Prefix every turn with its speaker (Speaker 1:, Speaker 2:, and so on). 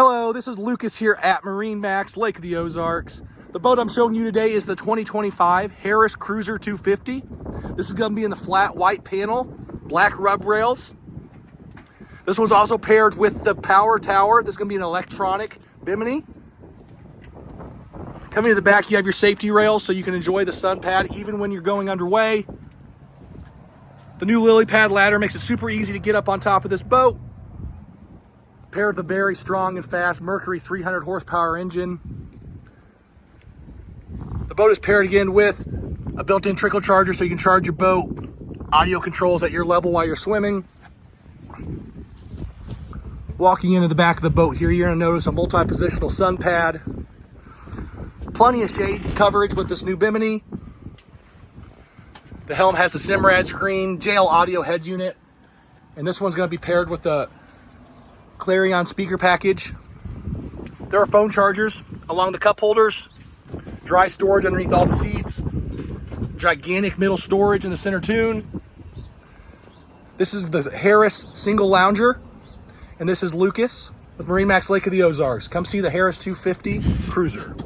Speaker 1: Hello, this is Lucas here at MarineMax, Lake of the Ozarks. The boat I'm showing you today is the 2025 Harris Cruiser 250. This is going to be in the flat white panel, black rub rails. This one's also paired with the power tower. This is going to be an electronic bimini. Coming to the back, you have your safety rails so you can enjoy the sun pad even when you're going underway. The new lily pad ladder makes it super easy to get up on top of this boat. Paired with a very strong and fast Mercury 300 horsepower engine. The boat is paired again with a built-in trickle charger so you can charge your boat. Audio controls at your level while you're swimming. Walking into the back of the boat here, you're going to notice a multi-positional sun pad. Plenty of shade coverage with this new bimini. The helm has the Simrad screen, JL audio head unit, and this one's going to be paired with the Clarion speaker package. There are phone chargers along the cup holders, dry storage underneath all the seats, gigantic middle storage in the center tune. This is the Harris single lounger, and this is Lucas with MarineMax Lake of the Ozarks. Come see the Harris 250 Cruiser.